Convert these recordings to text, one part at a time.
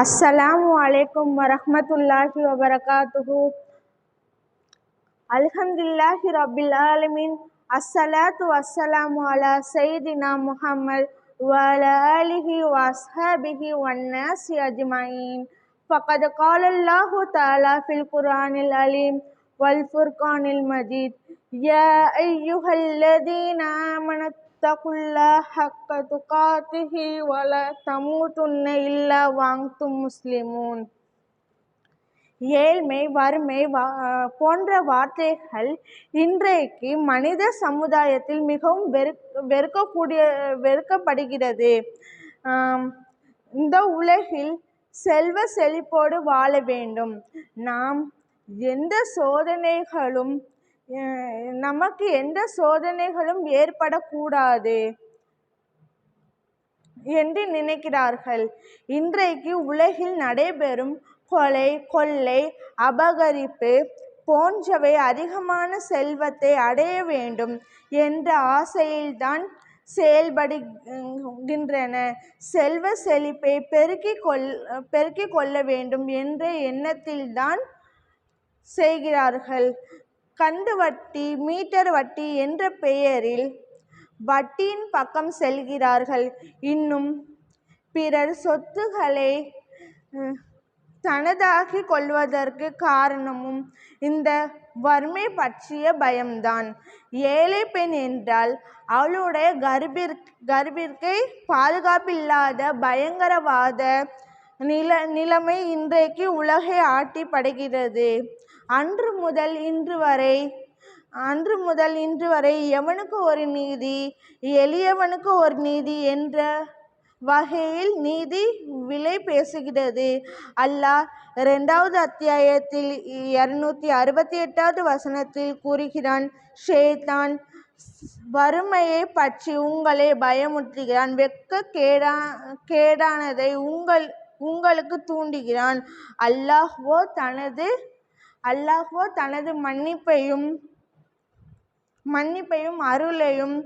அஸ்ஸலாமு அலைக்கும் வரஹ்மத்துல்லாஹி வபரகாத்துஹு. அல்ஹம்துலில்லாஹி ரப்பில் ஆலமீன். அஸ்ஸலாத்து வஸ்ஸலாமு அலா சையிதினா முஹம்மத் வ அலா ஆலிஹி வ அஸ்ஹாபிஹி வன்னாஸி அஜ்மஈன். ஃபகத் காலல்லாஹு தஆலா ஃபில் குர்ஆனில் அலீம் வல் ஃபுர்கானில் மஜீத். யா அய்யுஹல்லதீன ஆமனு தகுல்லாஹ ஹக்க துகாத்திஹி வலா தமூதுன்ன இல்லா வஅன்தும் முஸ்லிமூன். ஏழ்மை, வறுமை போன்ற வார்த்தைகள் இன்றைக்கு மனித சமுதாயத்தில் மிகவும் வெறுக்கப்படுகிறது. இந்த உலகில் செல்வ செழிப்போடு வாழ வேண்டும். நமக்கு எந்த சோதனைகளும் ஏற்படக்கூடாது என்று நினைக்கிறார்கள். இன்றைக்கு உலகில் நடைபெறும் கொலை, கொள்ளை, அபகரிப்பு போன்றவை அதிகமான செல்வத்தை அடைய வேண்டும் என்ற ஆசையில்தான் செயல்படுகின்றன. செல்வ செழிப்பை பெருக்கிக் கொள்ள வேண்டும் என்ற எண்ணத்தில்தான் செய்கிறார்கள். கந்து வட்டி, மீட்டர் வட்டி என்ற பெயரில் வட்டியின் பக்கம் செல்கிறார்கள். இன்னும் பிறர் சொத்துக்களை தனதாக்கிக் கொள்வதற்கு காரணமும் இந்த வறுமை பற்றிய பயம்தான். ஏழை பெண் என்றால் அவளுடைய கர்ப்பிற்கு பாதுகாப்பில்லாத பயங்கரவாத நிலைமை இன்றைக்கு உலகை ஆட்டி படைக்கிறது. அன்று முதல் இன்று வரை எவனுக்கு ஒரு நீதி, எளியவனுக்கு ஒரு நீதி என்ற வகையில் நீதி விலை பேசுகிறது. அல்லாஹ் 2வது அத்தியாயத்தில் 268வது வசனத்தில் கூறுகிறான். ஷைத்தான் வறுமையை பற்றி உங்களை பயமுறுத்துகிறான். கேடானதை உங்களுக்கு தூண்டுகிறான். அல்லாஹ்வோ தனது மன்னிப்பையும் அருளையும்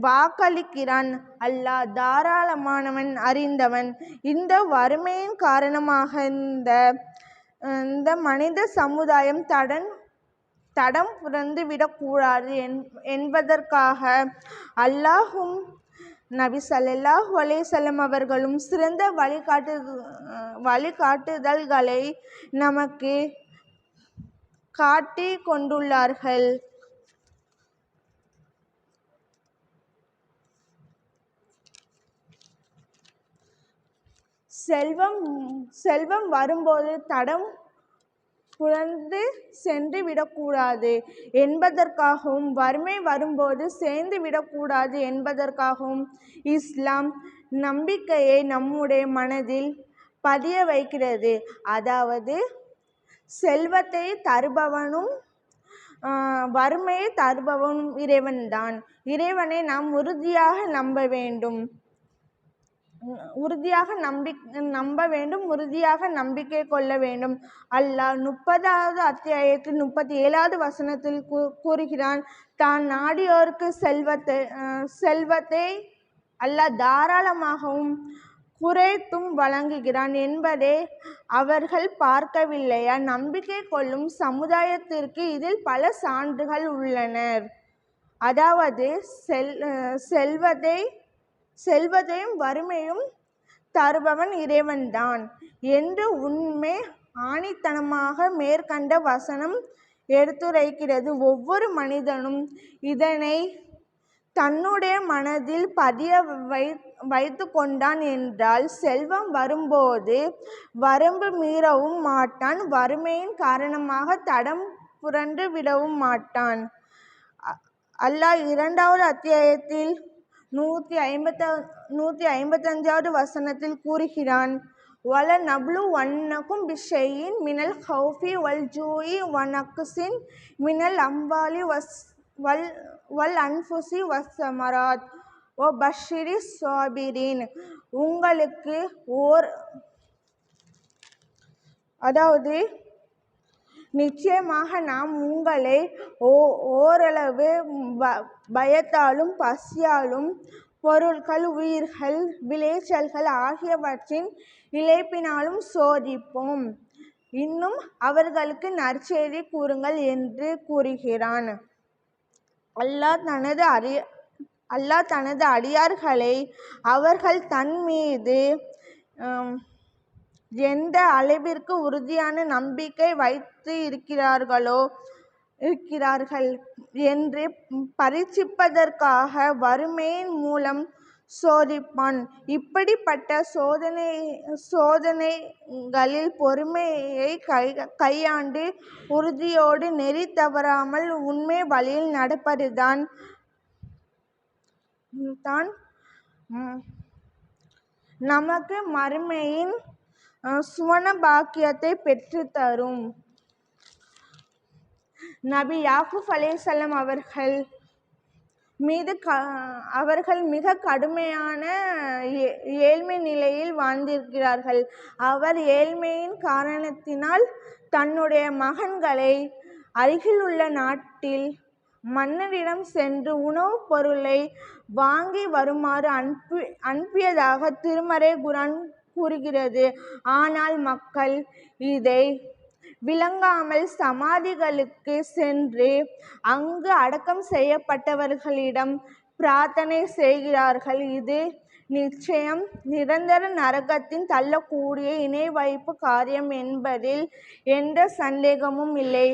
வாக்களிக்கிறான். அல்லாஹ் தாராளமானவன், அறிந்தவன். இந்த வறுமையின் காரணமாக இந்த மனித சமுதாயம் தடம் புரண்டு விடக்கூடாது என்பதற்காக அல்லாஹும் நபி ஸல்லல்லாஹு அலைஹி வஸல்லம் அவர்களும் சிறந்த வழிகாட்டுதல்களை நமக்கு காட்டி கொண்டுள்ளார்கள். செல்வம் வரும்போது தடம் புரண்டு சென்று விடக்கூடாது என்பதற்காகவும், வறுமை வரும்போது சேர்ந்து விடக்கூடாது என்பதற்காகவும் இஸ்லாம் நம்பிக்கையை நம்முடைய மனதில் பதிய வைக்கிறது. அதாவது செல்வத்தை தருபவனும் வறுமையை தருபவனும் இறைவன்தான். இறைவனை நாம் உறுதியாக நம்ப வேண்டும், உறுதியாக நம்பிக்கை கொள்ள வேண்டும். அல்லாஹ் 30வது அத்தியாயத்தில் 37வது வசனத்தில் கூறுகிறான். தான் நாடியோருக்கு செல்வத்தை அல்லாஹ் தாராளமாகவும் குறைத்தும் வழங்குகிறான் என்பதை அவர்கள் பார்க்கவில்லையா? நம்பிக்கை கொள்ளும் சமுதாயத்திற்கு இதில் பல சான்றுகள் உள்ளன. அதாவது செல்வத்தையும் வறுமையும் தருபவன் இறைவன்தான் என்று உண்மை ஆணித்தனமாக மேற்கண்ட வசனம் எடுத்துரைக்கிறது. ஒவ்வொரு மனிதனும் இதனை தன்னுடைய மனதில் பதிய வைத்து கொண்டான் என்றால் செல்வம் வரும்போது வரம்பு மீறவும் மாட்டான், வறுமையின் காரணமாக தடம் புரண்டு விடவும் மாட்டான். அல்லாஹ் 2வது அத்தியாயத்தில் 155வது வசனத்தில் கூறுகிறான். வல நப்லு வன்னக்கும் பிஷையின் மினல் ஹௌஃபி வல் ஜூஇ வ நக்ஸின் மினல் அம்வாலி வல் அன்ஃபுசி வஸ்ஸமராத் வ பஷ்ஷிரி ஸாபிரீன். உங்களுக்கு அதாவது நிச்சயமாக நாம் உங்களை ஓரளவு பயத்தாலும் பசியாலும் பொருட்கள், உயிர்கள், விளைச்சல்கள் ஆகியவற்றின் இழப்பினாலும் சோதிப்போம். இன்னும் அவர்களுக்கு நற்செய்தி கூறுங்கள் என்று கூறுகிறான். அல்லாஹ் தனது அடியார்களை அவர்கள் தன் மீது எந்த அளவிற்கு உறுதியான நம்பிக்கை வைத்து இருக்கிறார்கள் என்று பரீட்சிப்பதற்காக வறுமையின் மூலம் சோதிப்பான். இப்படிப்பட்ட சோதனைகளில் பொறுமையை கையாண்டு உறுதியோடு நெறி தவறாமல் உண்மை வழியில் நடப்பதுதான் நமக்கு மறுமையின் சுவன பாக்கியத்தை பெற்றுத்தரும். நபி யாக்கூப் அலைஹிஸ்ஸலாம் அவர்கள் மிக கடுமையான ஏழ்மை நிலையில் வாழ்ந்திருக்கிறார்கள். அவர் ஏழ்மையின் காரணத்தினால் தன்னுடைய மகன்களை அருகிலுள்ள நாட்டில் மன்னரிடம் சென்று உணவுப் பொருளை வாங்கி வருமாறு அனுப்பியதாக திருமறை குர்ஆன் கூறுகிறது. ஆனால் மக்கள் இதை விளங்காமல் சமாதிகளுக்கு சென்று அங்கு அடக்கம் செய்யப்பட்டவர்களிடம் பிரார்த்தனை செய்கிறார்கள். இது நிச்சயம் நிரந்தர நரகத்தின் தள்ளக்கூடிய இணை வைப்பு காரியம் என்பதில் எந்த சந்தேகமும் இல்லை.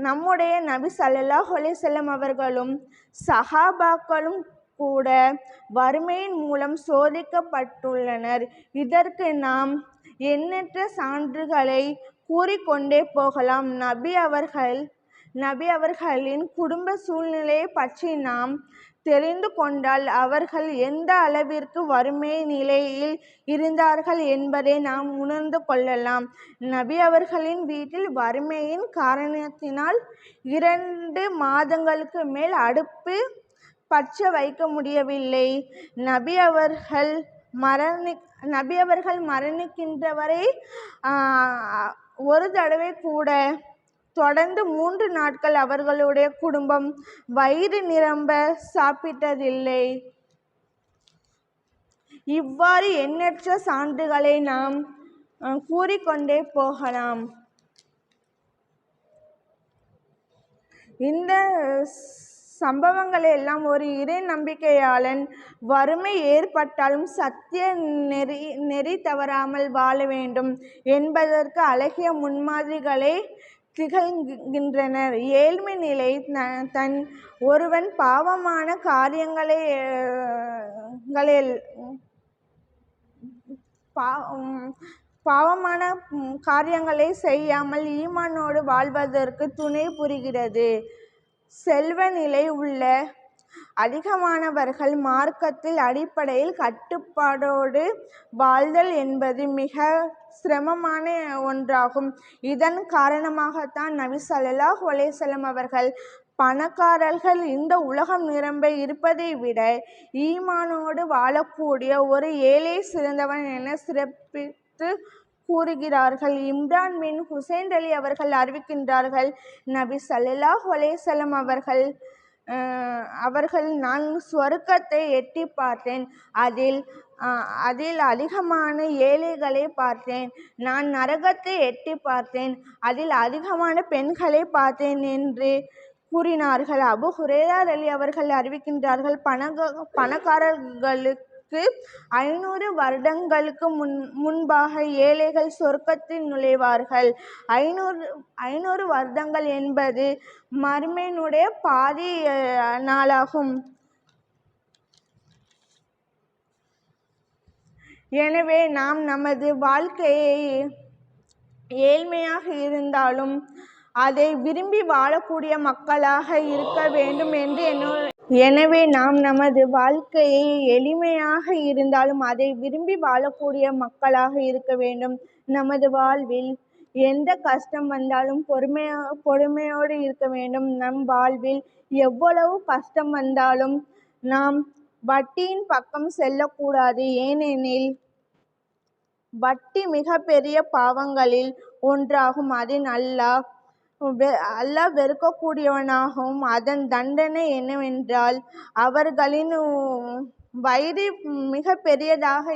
நம்முடைய நபி ஸல்லல்லாஹு அலைஹி வஸல்லம் அவர்களும் சஹாபாக்களும் கூட வறுமையின் மூலம் சோதிக்கப்பட்டுள்ளனர். இதற்கு நாம் எண்ணற்ற சான்றுகளை கூறிக்கொண்டே போகலாம். நபி அவர்களின் குடும்ப சூழ்நிலையை பற்றி நாம் தெரிந்து கொண்டால் அவர்கள் எந்த அளவிற்கு வறுமை நிலையில் இருந்தார்கள் என்பதை நாம் உணர்ந்து கொள்ளலாம். நபி அவர்களின் வீட்டில் வறுமையின் காரணத்தினால் 2 மாதங்களுக்கு மேல் அடுப்பு பற்ற வைக்க முடியவில்லை. நபி அவர்கள் மரணிக்கின்ற வரை ஒரு தடவை கூட தொடர்ந்து 3 நாட்கள் அவர்களுடைய குடும்பம் வயிறு நிரம்ப சாப்பிட்டதில்லை. இவ்வாறு எண்ணற்ற சான்றுகளை நாம் கூறிக்கொண்டே போகலாம். இந்த சம்பவங்களை எல்லாம் ஒரு இறை நம்பிக்கையாளன் வறுமை ஏற்பட்டாலும் சத்திய நெறி தவறாமல் வாழ வேண்டும் என்பதற்கு அழகிய முன்மாதிரிகளை திகழ்கின்றனர். ஏழ்மை நிலை ஒருவன் பாவமான காரியங்களை செய்யாமல் ஈமானோடு வாழ்வதற்கு துணை புரிகிறது. செல்வ நிலை உள்ள அதிகமானவர்கள் மார்க்கத்தில் அடிப்படையில் கட்டுப்பாடோடு வாழ்தல் என்பது மிக சிரமமான ஒன்றாகும். இதன் காரணமாகத்தான் நபி ஸல்லல்லாஹு அலைஹி வஸல்லம் அவர்கள் பணக்காரர்கள் இந்த உலகம் நிரம்ப இருப்பதை விட ஈமானோடு வாழக்கூடிய ஒரு ஏழை சிறந்தவன் என சிறப்பித்து கூறுகிறார்கள். இம்ரான் பின் ஹுசைன் அலி அவர்கள் அறிவிக்கின்றார்கள், நபி ஸல்லல்லாஹு அலைஹி வஸல்லம் அவர்கள் நான் சொர்க்கத்தை எட்டி பார்த்தேன். அதில் அதிகமான ஏழைகளை பார்த்தேன். நான் நரகத்தை எட்டி பார்த்தேன். அதில் அதிகமான பெண்களை பார்த்தேன் என்று கூறினார்கள். அபு ஹுரைரா அலி அவர்கள் அறிவிக்கின்றார்கள், பணக்காரர்களுக்கு 500 வருடங்களுக்கு முன்பாக ஏழைகள் சொர்க்கத்தில் நுழைவார்கள். 500 வருடங்கள் என்பது மறுமையினுடைய பாதி நாளாகும். எனவே நாம் நமது வாழ்க்கையை ஏழ்மையாக இருந்தாலும் அதை விரும்பி வாழக்கூடிய மக்களாக இருக்க வேண்டும் என்று எனவே நாம் நமது வாழ்க்கையை எளிமையாக இருந்தாலும் அதை விரும்பி வாழக்கூடிய மக்களாக இருக்க வேண்டும். நமது வாழ்வில் எந்த கஷ்டம் வந்தாலும் பொறுமையோடு இருக்க வேண்டும். நம் வாழ்வில் எவ்வளவு கஷ்டம் வந்தாலும் நாம் வட்டியின் பக்கம் செல்லக்கூடாது. ஏனெனில் வட்டி மிகப்பெரிய பாவங்களில் ஒன்றாகும். அதில் அல்லாஹ் அல்லாஹ் வெறுக்கக்கூடியவனாகவும் அதன் தண்டனை என்னவென்றால் அவர்களின் வயிறு மிக பெரியதாக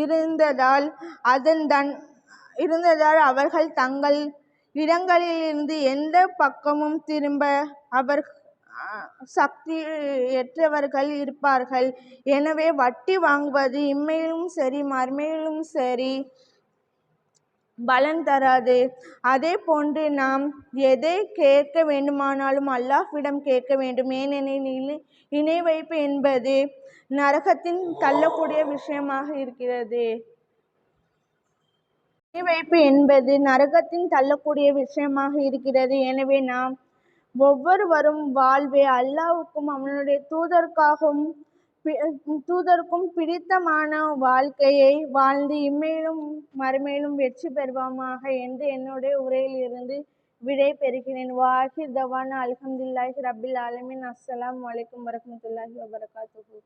இருந்ததால் அவர்கள் தங்கள் இடங்களிலிருந்து எந்த பக்கமும் திரும்ப அவர் சக்தியற்றவர்கள் இருப்பார்கள். எனவே வட்டி வாங்குவது இம்மையிலும் சரி மறுமையிலும் சரி பலன் தராது. அதே போன்று நாம் எதை கேட்க வேண்டுமானாலும் அல்லாஹ்விடம் கேட்க வேண்டும். ஏனெனில் இணை வைப்பு என்பது நரகத்தின் தள்ளக்கூடிய விஷயமாக இருக்கிறது. இணை வைப்பு என்பது நரகத்தின் தள்ளக்கூடிய விஷயமாக இருக்கிறது. எனவே நாம் ஒவ்வொருவரும் வாழ்வை அல்லாஹ்வுக்கும் அவனுடைய தூதருக்கும் பிடித்தமான வாழ்க்கையை வாழ்ந்து இம்மையிலும் மறுமையிலும் வெற்றி பெறுவோமாக என்று என்னுடைய உரையில் இருந்து விடை பெறுகிறேன். வாஹிர் தவானா அல்ஹம்துலில்லாஹி ரப்பில் ஆலமீன். அஸ்ஸலாமு அலைக்கும் வரஹ்மத்துல்லாஹி வபரகாத்துஹு.